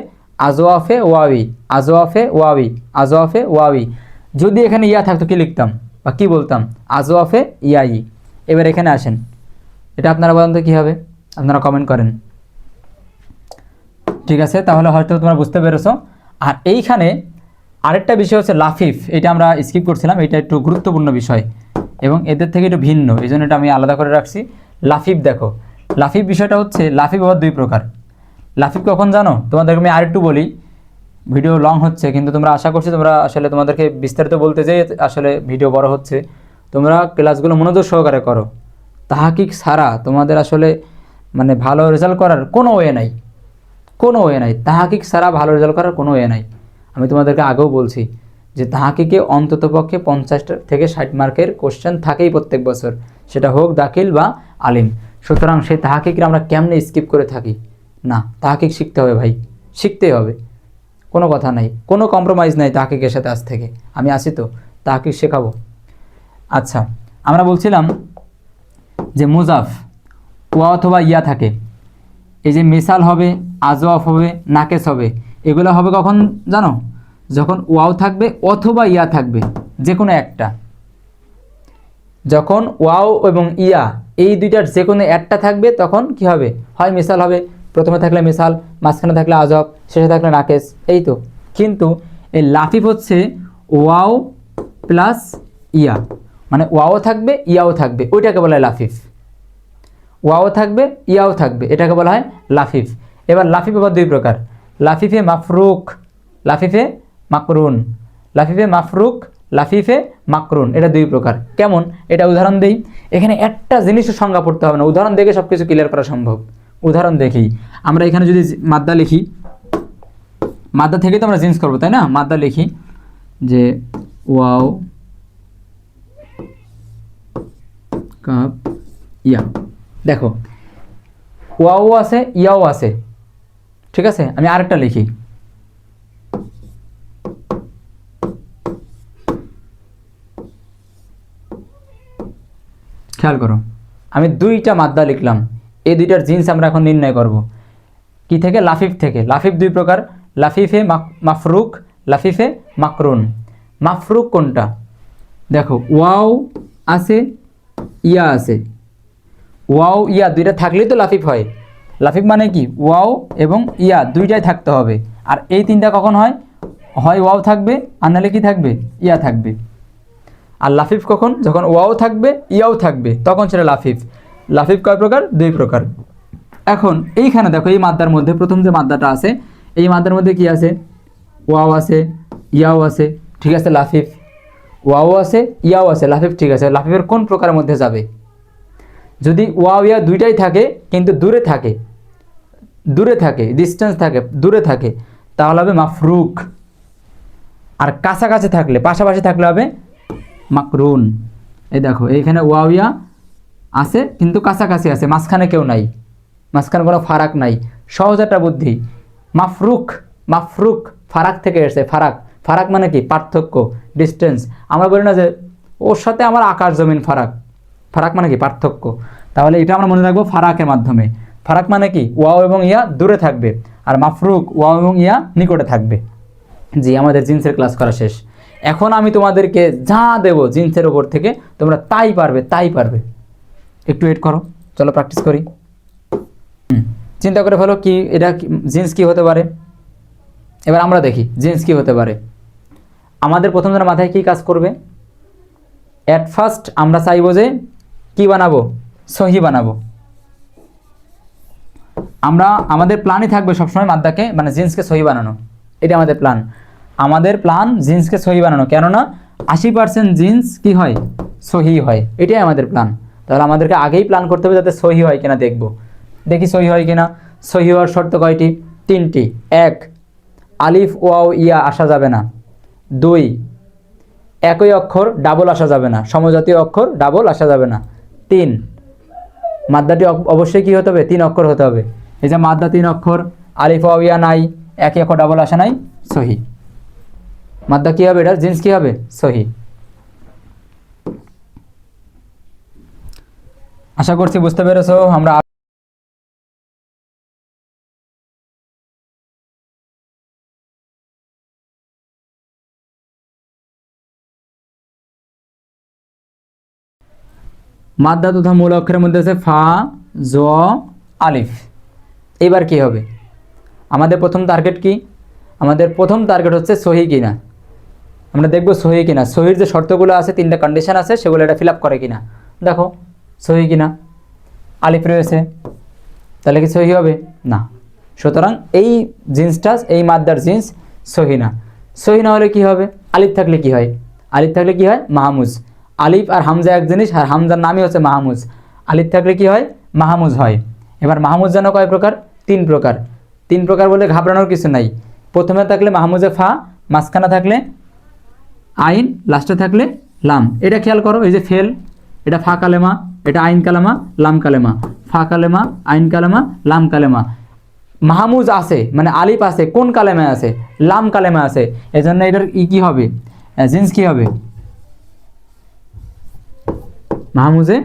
আজওয়াফে ওয়াওই, আজওয়াফে ওয়াওই, আজওয়াফে ওয়াওই। যদি এখানে ইয়া থাকতো কি লিখতাম বা কি বলতাম আজওয়াফে ইয়াই। এবার এখানে আসেন, এটা আপনারা বলেন তো কী হবে, আপনারা কমেন্ট করেন। ঠিক আছে, তাহলে হয়তো তোমরা বুঝতে পেরেছো। আর এইখানে আরেকটা বিষয় হচ্ছে লাফিফ, এটা আমরা স্কিপ করছিলাম, এটা একটু গুরুত্বপূর্ণ বিষয় এবং এদের থেকে একটু ভিন্ন, এই জন্য এটা আমি আলাদা করে রাখছি। লাফিফ দেখো, লাফিফ বিষয়টা হচ্ছে লাফিফ আবার দুই প্রকার। লাফিফ কখন জানো, তোমাদেরকে আমি আরেকটু বলি, ভিডিও লং হচ্ছে কিন্তু তোমরা আশা করছি তোমরা আসলে তোমাদেরকে বিস্তারিত বলতে যেয়ে আসলে ভিডিও বড় হচ্ছে, তোমরা ক্লাসগুলো মনোযোগ সহকারে করো। তাহাকিক ছাড়া তোমাদের আসলে মানে ভালো রেজাল্ট করার কোনো ওয়ে নাই, কোনো ওয়ে নাই, তাহাকিক ছাড়া ভালো রেজাল্ট করার কোনো ওয়ে নাই। আমি তোমাদেরকে আগেও বলছি যে তাহাকিকে অন্ততপক্ষে 50 থেকে 60 মার্কের কোশ্চেন থাকেই প্রত্যেক বছর, সেটা হোক দাখিল বা আলিম। সুতরাং সেই তাহাকিকে আমরা কেমনে স্কিপ করে থাকি, না তাহাকিক শিখতে হবে ভাই, শিখতেই হবে, কোনো কথা নাই, কোনো কম্প্রোমাইজ নাই তাহাকিকের সাথে। আজ থেকে আমি আসি তো তাহাকিক শেখাবো। আচ্ছা, আমরা বলছিলাম যে মুজাফ ওয়া অথবা ইয়া থাকে, এই যে মিসাল হবে, আজওয়াফ হবে, নাকেস হবে, এগুলো হবে কখন জানো, যখন ওয়াও থাকবে অথবা ইয়া থাকবে, যে কোনো একটা। যখন ওয়াও এবং ইয়া এই দুইটার যে কোনো একটা থাকবে তখন কি হবে, হয় মিসাল হবে, প্রথমে থাকলে মিসাল, মাঝখানে থাকলে আজওয়াফ, শেষে থাকলে নাকেস, এই তো। কিন্তু এই লাফিফ হচ্ছে ওয়াও প্লাস ইয়া, মানে ওয়াও থাকবে ইয়াও থাকবে, ওইটাকে বলা হয় লাফিফ। ওয়াও থাকবে ইয়াও থাকবে, এটাকে বলা হয় লাফিফ। এবার লাফিফ আবার দুই প্রকার, লাফিফে মাফরুক, লাফিফে মাকরুন, লাফিফে মাফরুক, লাফিফে মাকরুন, এটা দুই প্রকার। কেমন, এটা উদাহরণ দেই। এখানে একটা জিনিসও সংজ্ঞা পড়তে হবে না, উদাহরণ দেখে সব কিছু ক্লিয়ার করা সম্ভব। উদাহরণ দেখি, আমরা এখানে যদি মাদ্দা লিখি, মাদ্দা থেকে তো আমরা জিন্স করবো তাই না, মাদ্দা লিখি যে ওয়াও কাপ ইয়া, দেখো ওয়াও আছে ইয়াও আছে, ঠিক আছে। আমি আরেকটা লিখি, খেয়াল করো, আমি দুইটা মাদ্দা লিখলাম, এই দুইটার জিন্স আমরা এখন নির্ণয় করব কি থেকে, লাফিফ থেকে। লাফিফ দুই প্রকার, লাফিফে মাফরুক, লাফিফে মাকরুন। মাফরুক কোনটা, দেখো ওয়াও আছে ইয়া আছে, ওয়াও ইয়া দুইটা থাকলেই তো লাফিফ হয়। লাফিফ মানে কি, ওয়াও এবং ইয়া দুইটাই থাকতে হবে। আর এই তিনটা কখন হয়, হয় ওয়াও থাকবে আর নাহলে কি থাকবে, ইয়া থাকবে। আর লাফিফ কখন, যখন ওয়াও থাকবে ইয়াও থাকবে, তখন সেটা লাফিফ। লাফিফ কয় প্রকার, দুই প্রকার। এখন এইখানে দেখো এই মাদ্দার মধ্যে প্রথম যে মাদ্দাটা আছে, এই মাদ্দার মধ্যে কি আছে, ওয়াও আছে ইয়াও আছে, ঠিক আছে লাফিফ। ওয়াও আছে ইয়াও আছে, লাফিফ, ঠিক আছে। লাফিফের কোন প্রকারের মধ্যে যাবে, যদি ওয়াও ইয়া দুইটাই থাকে কিন্তু দূরে থাকে, দূরে থাকে, ডিস্টেন্স থাকে, দূরে থাকে, তাহলে হবে মাফরুক। আর কাছাকাছি থাকলে, পাশাপাশি থাকলে হবে মাকরুন। এই দেখো এইখানে ওয়াও ইয়া আছে কিন্তু কাছাকাছি আছে, মাঝখানে কেউ নাই, মাঝখানে কোনো ফারাক নাই। সহজ একটা বুদ্ধি, মাফরুক, মাফরুক ফারাক থেকে এসেছে, ফারাক। ফারাক মানে কি, পার্থক্য, ডিস্টেন্স। আমরা বলি না যে ওর সাথে আমার আকাশ জমিন ফারাক, ফারাক মানে কি, পার্থক্য। তাহলে এটা আমরা মনে রাখবো ফারাকের মাধ্যমে। ফারাক মানে কি, ওয়াও এবং ইয়া দূরে থাকবে, আর মাফরুক ওয়াও এবং ইয়া নিকটে থাকবে। জি, আমাদের জিন্সের ক্লাস করা শেষ। এখন আমি তোমাদেরকে যা দেব জিন্সের ওপর থেকে তোমরা তাই পারবে, তাই পারবে। একটু ওয়েট করো, চলো প্র্যাকটিস করি। চিন্তা করে ফেলো কি এটা জিন্স কি হতে পারে। এবার আমরা দেখি জিন্স কি হতে পারে। আমাদের প্রথম জনের মাথায় কি কাজ করবে, অ্যাট ফার্স্ট আমরা চাইবো যে কি বানাবো, সহি বানাবো। আমরা আমাদের প্ল্যানই থাকবে সবসময় মাদ্দাকে মানে জিন্সকে সহি বানানো, এটা আমাদের প্ল্যান। আমাদের প্ল্যান জিন্সকে সহি বানানো, কেননা 80% জিন্স কি হয়, সহি হয়, এটাই আমাদের প্ল্যান। তাহলে আমাদেরকে আগেই প্ল্যান করতে হবে যাতে সহি হয় কিনা দেখব। দেখি সহি হয় কিনা। সহি হওয়ার শর্ত কয়টি, তিনটি। 1, আলিফ ওয়াও ইয়া আসা যাবে না। 2, একই অক্ষর ডাবল আসা যাবে না, সমজাতীয় অক্ষর ডাবল আসা যাবে না। 3, মাদ্দাটি অবশ্যই কী হতে হবে? 3 অক্ষর হতে হবে। এই যে মাদ্দা 3 অক্ষর, আলিফ ওয়াও ইয়া নাই, একই অক্ষর ডাবল আসা নাই, সহি। মাদ্দা কী হবে? এটার জিন্স কী হবে? সহি। আশা করছি বুঝতে পেরেছো। আমরা মাদ্দা তথা মূল অক্ষরের মধ্যে আছে ফা, জ, আলিফ। এবার কি হবে? আমাদের প্রথম টার্গেট কি? আমাদের প্রথম টার্গেট হচ্ছে সহি কিনা। আমরা দেখব সহি কিনা, সহির যে শর্তগুলো আছে, 3টা কন্ডিশন আছে, সেগুলো এটা ফিল আপ করে কিনা। দেখো সহি কিনা, আলিফ রয়েছে, তাহলে কি সহি হবে? না। সুতরাং এই জিন্সটা, এই মাদ্দার জিন্স সহি না। সহি না হলে কি হবে? আলিফ থাকলে কি হয়? আলিফ থাকলে কি হয়? মাহমুজ। আলিফ আর হামজা এক জিনিস, আর হামজার নামই হচ্ছে মাহমুজ। আলিফ থাকলে কি হয়? মাহমুজ হয়। এবার মাহমুজ যেন কয় প্রকার? 3 প্রকার। 3 প্রকার বলে ঘাবড়ানোর কিছু নাই। প্রথমে থাকলে মাহমুজে ফা, মাঝখানে থাকলে আইন, লাস্টে থাকলে লাম। এটা খেয়াল করো, এই যে ফেল, এটা ফা কালেমা, এটা আইন কালেমা, লাম কালেমা। ফা কালেমা, আইন কালেমা, লাম কালেমা। মাহমুজ আছে মানে আলিফ আছে, কোন কালেমায় আছে? লাম কালেমা আছে। এজন্য এটার কি হবে? জিন্স কি হবে? মাহমুজে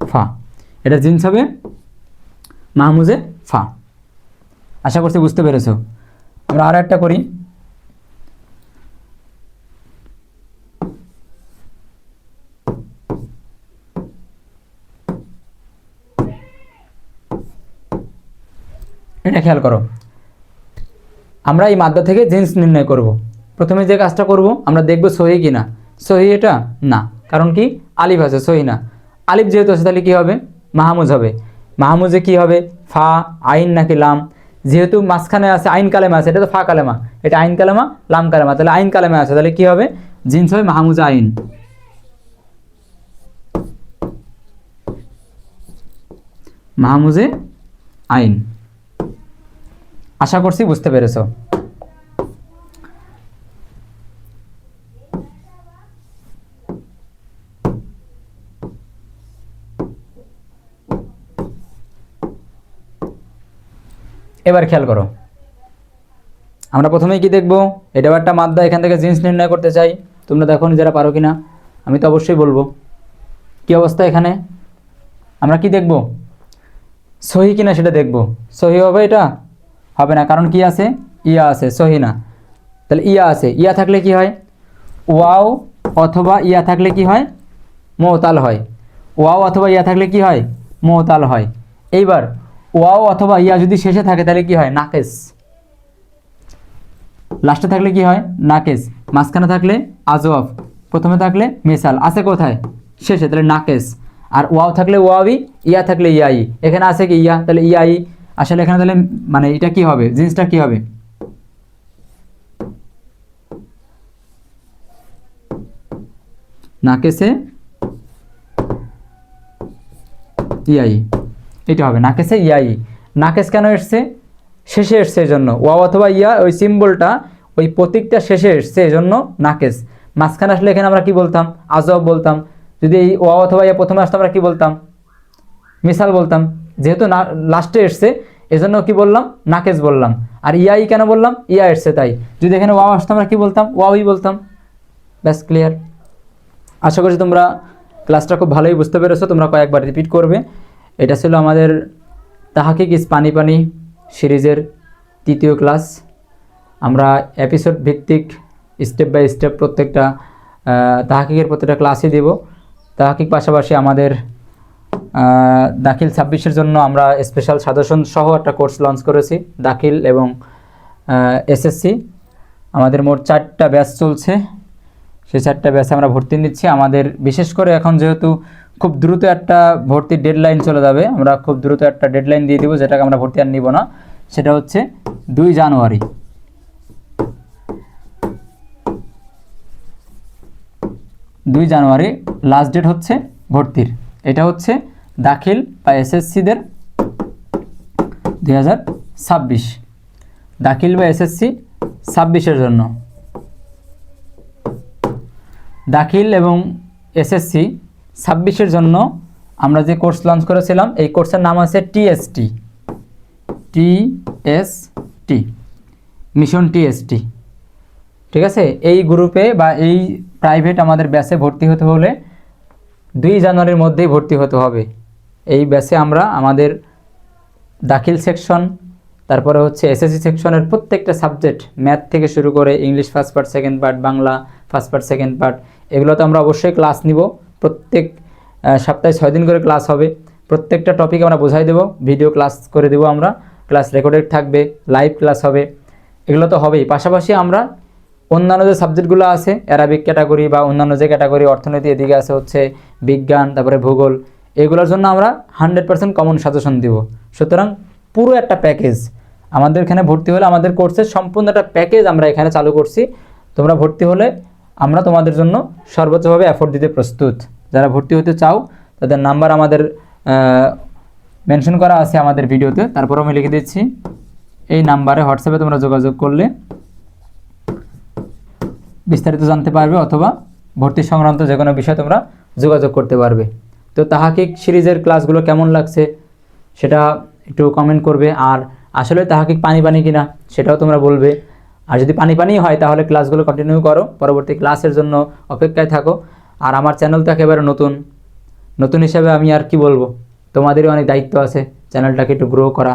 ফা। এটা জিন্স হবে মাহমুজে ফা। আশা করছি বুঝতে পেরেছো। আমরা আর একটা করি। এটা খেয়াল করো, আমরা এই মাদ্দা থেকে জিন্স নির্ণয় করব। প্রথমে যে কাজটা করব, আমরা দেখব সহি কিনা। সহি এটা না, কারণ কি? আলিফ আছে, সহি না। আলিফ যেহেতু আছে তাহলে কী হবে? মাহমুজ হবে। মাহমুজে কি হবে? ফা, আইন নাকি লাম? যেহেতু মাঝখানে আছে আইন কালেমা আছে, এটা তো ফা কালেমা, এটা আইন কালেমা, লাম কালেমা, তাহলে আইন কালেমা আছে, তাহলে কি হবে? জিন্স হবে মাহমুজে আইন। মাহমুজে আইন। আশা করছি বুঝতে পেরেছো। এবার খেয়াল করো, আমরা প্রথমেই কি দেখব? এটাও একটা মাদ্দা, এখান থেকে জিন্স নির্ণয় করতে চাই। তোমরা দেখো যারা পারো কিনা, আমি তো অবশ্যই বলবো। কি অবস্থা এখানে? আমরা কি দেখব? সহি কিনা সেটা দেখব। সহি হবে? এটা হবে না, কারণ কি আছে? ইয়া আছে, সহি না। তাহলে ইয়া আছে, ইয়া থাকলে কি হয়? ওয়াও অথবা ইয়া থাকলে কি হয়? মুতাল হয়। ওয়াও অথবা ইয়া থাকলে কি হয়? মুতাল হয়। এইবার ওয়াও অথবা ইয়া যদি শেষে থাকে তাহলে কি হয়? নাকেস। লাস্টে থাকলে কি হয়? নাকেস। মাঝখানে থাকলে আজওয়াফ, প্রথমে থাকলে মিসাল। আছে কোথায়? শেষে, তাহলে নাকেস। আর ওয়াও থাকলে ওয়াবি, ইয়া থাকলে ইয়াই। এখানে আছে কি? ইয়া, তাহলে ইয়াই। আসলে এখানে তাহলে মানে এটা কি হবে? জিন্সটা কি হবে? নাকেসে ইয়াই, এটা হবে নাকেসে ইয়াই। নাকেস কেন এসছে? শেষে এসছে, এই জন্য। ওয়াও অথবা ইয়া, ওই সিম্বলটা, ওই প্রতীকটা শেষে এসছে, এই জন্য নাকেস। মাঝখানে আসলে এখানে আমরা কি বলতাম? আজব বলতাম। যদি এই ওয়াও অথবা ইয়া প্রথমে আসতো আমরা কি বলতাম? মিসাল বলতাম। যেহেতু লাস্টে এসছে এজন্য কি বললাম? নাকেস বললাম। আর ইয়াই কেন বললাম? ইয়া এসছে তাই। যদি এখানে ওয়াও আসতো আমরা কি বলতাম? ওয়াওই বলতাম। ব্যাস, ক্লিয়ার। আশা করছি তোমরা ক্লাসটা খুব ভালোই বুঝতে পেরেছো। তোমরা কয়েকবার রিপিট করবে। এটা ছিল আমাদের তাহাকিক ইজ পানি পানি সিরিজের 3য় ক্লাস। আমরা এপিসোড ভিত্তিক স্টেপ বাই স্টেপ প্রত্যেকটা তাহাকিকের প্রত্যেকটা ক্লাসই দেব। তাহাকিক পাশাপাশি আমাদের দাখিল 26-এর জন্য আমরা স্পেশাল সাজেশন সহ একটা কোর্স লঞ্চ করেছি, দাখিল এবং এসএসসি। আমাদের মোট 4টা ব্যাচ চলছে। সেই 4টা ব্যাচে আমরা ভর্তি নিচ্ছি। আমাদের বিশেষ করে এখন যেহেতু খুব দ্রুত একটা ভর্তির ডেডলাইন চলে যাবে, আমরা খুব দ্রুত একটা ডেডলাইন দিয়ে দেবো, যেটাকে আমরা ভর্তি আর নিব না। সেটা হচ্ছে 2 জানুয়ারি। 2 জানুয়ারি লাস্ট ডেট হচ্ছে ভর্তির। এটা হচ্ছে দাখিল বা এসএসসিদের 26, দাখিল বা এসএসসি 26-এর জন্য। দাখিল এবং এসএসসি 26-এর জন্য আমরা যে কোর্স লঞ্চ করেছিলাম, এই কোর্সের নাম আছে টিএসটি, মিশন টিএসটি। ঠিক আছে, এই গ্রুপে বা এই প্রাইভেট আমাদের ব্যাচে ভর্তি হতে হলে 2 জানুয়ারির মধ্যেই ভর্তি হতে হবে। এই ব্যাচে আমরা আমাদের দাখিল সেকশন, তারপরে হচ্ছে এসএসসি সেকশনের প্রত্যেকটা সাবজেক্ট, ম্যাথ থেকে শুরু করে English first part second part, Bangla first part second part, এগুলোতে আমরা অবশ্যই ক্লাস নিব। প্রত্যেক সপ্তাহে 6 দিন করে ক্লাস হবে। প্রত্যেকটা টপিক আমরা বোঝাই দেবো, ভিডিও ক্লাস করে দেবো আমরা, ক্লাস রেকর্ডেড থাকবে, লাইভ ক্লাস হবে, এগুলো তো হবেই। পাশাপাশি আমরা অন্যান্য যে সাবজেক্টগুলো আছে, অ্যারাবিক ক্যাটাগরি বা অন্যান্য যে ক্যাটাগরি, অর্থনীতি, এদিকে আছে হচ্ছে বিজ্ঞান, তারপরে ভূগোল, এগুলোর জন্য আমরা 100% কমন সাজেশন দিব। সুতরাং পুরো একটা প্যাকেজ আমাদের এখানে ভর্তি হলে, আমাদের কোর্সের সম্পূর্ণ একটা প্যাকেজ আমরা এখানে চালু করছি। তোমরা ভর্তি হলে আমরা তোমাদের জন্য সর্বোচ্চভাবে এফোর্ট দিতে প্রস্তুত। যারা ভর্তি হতে চাও তাদের নাম্বার আমাদের মেনশন করা আছে আমাদের ভিডিওতে, তারপর আমি লিখে দিচ্ছি। এই নাম্বারে হোয়াটসঅ্যাপে তোমরা যোগাযোগ করলে বিস্তারিত জানতে পারবে, অথবা ভর্তি সংক্রান্ত যে কোনো বিষয়ে তোমরা যোগাযোগ করতে পারবে। তো তাহাকিক সিরিজের ক্লাসগুলো কেমন লাগছে সেটা একটু কমেন্ট করবে। আর আসলে তাহাকিক পানি পানি কিনা সেটাও তোমরা বলবে। আর যদি পানি পানি হয় তাহলে ক্লাসগুলো কন্টিনিউ করো, পরবর্তী ক্লাসের জন্য অপেক্ষায় থাকো। আর আমার চ্যানেল তো একেবারে নতুন হিসাবে আমি আর কি বলবো, তোমাদেরও অনেক দায়িত্ব আছে চ্যানেলটাকে একটু গ্রো করা।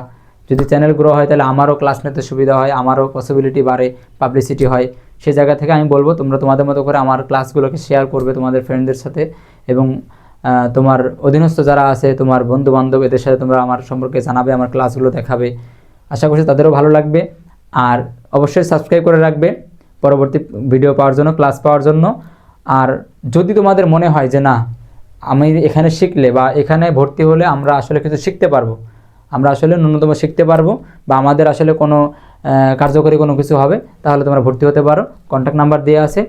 যদি চ্যানেল গ্রো হয় তাহলে আমারও ক্লাস নিতে সুবিধা হয়, আমারও পসিবিলিটি বাড়ে, পাবলিসিটি হয়। সেই জায়গা থেকে আমি বলবো তোমরা তোমাদের মতো করে আমার ক্লাসগুলোকে শেয়ার করবে তোমাদের ফ্রেন্ডদের সাথে, এবং তোমার অধীনস্থ যারা আছে, তোমার বন্ধু বান্ধব, এদের সাথে তোমরা আমার সম্পর্কে জানাবে, আমার ক্লাসগুলো দেখাবে। আশা করছি তাদেরও ভালো লাগবে। আর অবশ্যই সাবস্ক্রাইব করে রাখবে পরবর্তী ভিডিও পাওয়ার জন্য, ক্লাস পাওয়ার জন্য। আর যদি তোমাদের মনে হয় যে না, আমি এখানে শিখলে বা এখানে ভর্তি হলে আমরা আসলে কিছু শিখতে পারবো, আমরা আসলে ন্যূনতম শিখতে পারবো, বা আমাদের আসলে কোনো কার্যকরী কোনো কিছু হবে, তাহলে তোমরা ভর্তি হতে পারো। কন্ট্যাক্ট নাম্বার দেওয়া আছে।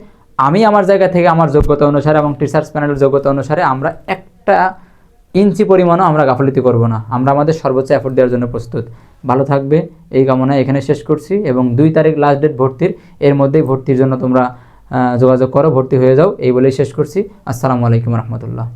আমি আমার জায়গা থেকে আমার যোগ্যতা অনুসারে এবং টিচার্স প্যানেলের যোগ্যতা অনুসারে আমরা 1 ইঞ্চি পরিমাণও আমরা গাফিলতি করব না। আমরা আমাদের সর্বোচ্চ এফোর্ট দেওয়ার জন্য প্রস্তুত। ভালো থাকবে এই কামনায় এখানে শেষ করছি, এবং 2 তারিখ লাস্ট ডেট ভর্তির, এর মধ্যেই ভর্তির জন্য তোমরা যোগাযোগ করো, ভর্তি হয়ে যাও, এই বলেই শেষ করছি। আসসালামু আলাইকুম রহমতুল্লাহ।